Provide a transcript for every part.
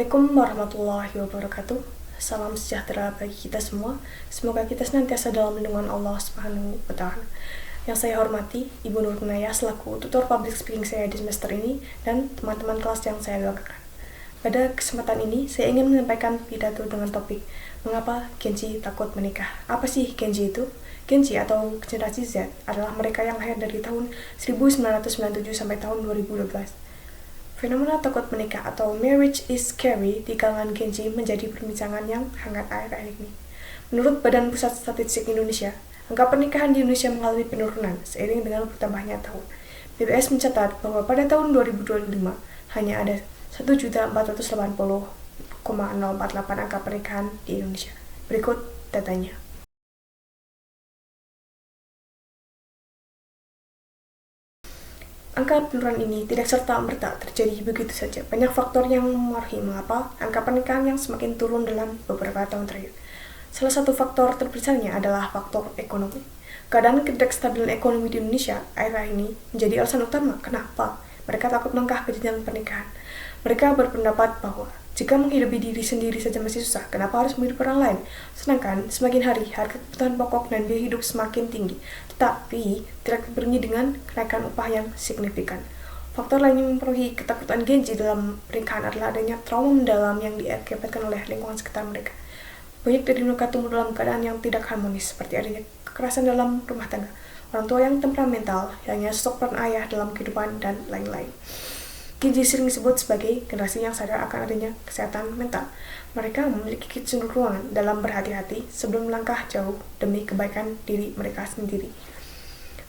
Assalamualaikum warahmatullahi wabarakatuh. Salam sejahtera bagi kita semua. Semoga kita senantiasa dalam lindungan Allah Subhanahu wa Ta'ala. Yang saya hormati, Ibu Nur Naya selaku tutor public speaking saya di semester ini dan teman-teman kelas yang saya banggakan. Pada kesempatan ini, saya ingin menyampaikan pidato dengan topik mengapa Gen Z takut menikah. Apa sih Gen Z itu? Gen Z atau generasi Z adalah mereka yang lahir dari tahun 1997 sampai tahun 2012. Fenomena takut menikah atau marriage is scary di kalangan Gen Z menjadi perbincangan yang hangat akhir-akhir ini. Menurut Badan Pusat Statistik Indonesia, angka pernikahan di Indonesia mengalami penurunan seiring dengan bertambahnya tahun. BPS mencatat bahwa pada tahun 2025 hanya ada 1.480,048 angka pernikahan di Indonesia. Berikut datanya. Angka penurunan ini tidak serta-merta terjadi begitu saja. Banyak faktor yang memengaruhi mengapa angka pernikahan yang semakin turun dalam beberapa tahun terakhir. Salah satu faktor terbesarnya adalah faktor ekonomi. Keadaan ketidakstabilan ekonomi di Indonesia akhir-akhir ini menjadi alasan utama kenapa mereka takut melangkah ke jenjang pernikahan. Mereka berpendapat bahwa jika menghidupi diri sendiri saja masih susah, kenapa harus menghidupi orang lain? Sedangkan semakin hari harga kebutuhan pokok dan biaya hidup semakin tinggi, tetapi tidak dibarengi dengan kenaikan upah yang signifikan. Faktor lain yang mempengaruhi ketakutan Gen Z dalam pernikahan adalah adanya trauma mendalam yang diakibatkan oleh lingkungan sekitar mereka. Banyak dari mereka tumbuh dalam keadaan yang tidak harmonis, seperti adanya kekerasan dalam rumah tangga, orang tua yang temperamental, hilangnya sosok peran ayah dalam kehidupan, dan lain-lain. Gen Z sering disebut sebagai generasi yang sadar akan adanya kesehatan mental. Mereka memiliki kecenderungan dalam berhati-hati sebelum melangkah jauh demi kebaikan diri mereka sendiri.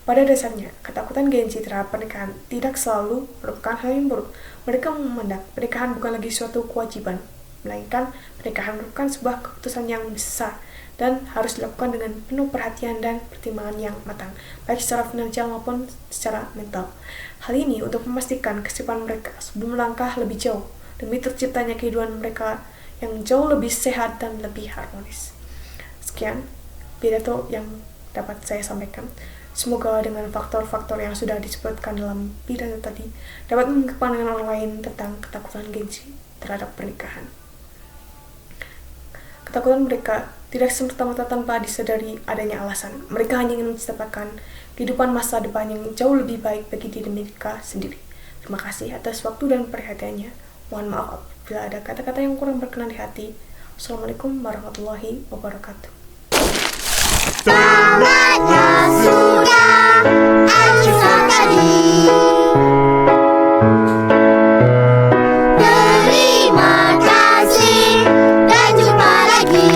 Pada dasarnya, ketakutan Gen Z terhadap pernikahan tidak selalu merupakan hal yang buruk. Mereka memandang pernikahan bukan lagi suatu kewajiban, melainkan pernikahan merupakan sebuah keputusan yang besar dan harus dilakukan dengan penuh perhatian dan pertimbangan yang matang, baik secara finansial maupun secara mental. Hal ini untuk memastikan kesiapan mereka sebelum melangkah lebih jauh, demi terciptanya kehidupan mereka yang jauh lebih sehat dan lebih harmonis. Sekian pidato yang dapat saya sampaikan. Semoga dengan faktor-faktor yang sudah disebutkan dalam pidato tadi dapat membuka pandangan orang lain tentang ketakutan Gen Z terhadap pernikahan. Ketakutan mereka tidak semata-mata tanpa disadari adanya alasan. Mereka hanya ingin menciptakan kehidupan masa depan yang jauh lebih baik bagi diri mereka sendiri. Terima kasih atas waktu dan perhatiannya. Mohon maaf apabila ada kata-kata yang kurang berkenan di hati. Assalamualaikum warahmatullahi wabarakatuh. Tamatnya sudah episode tadi. Terima kasih dan jumpa lagi.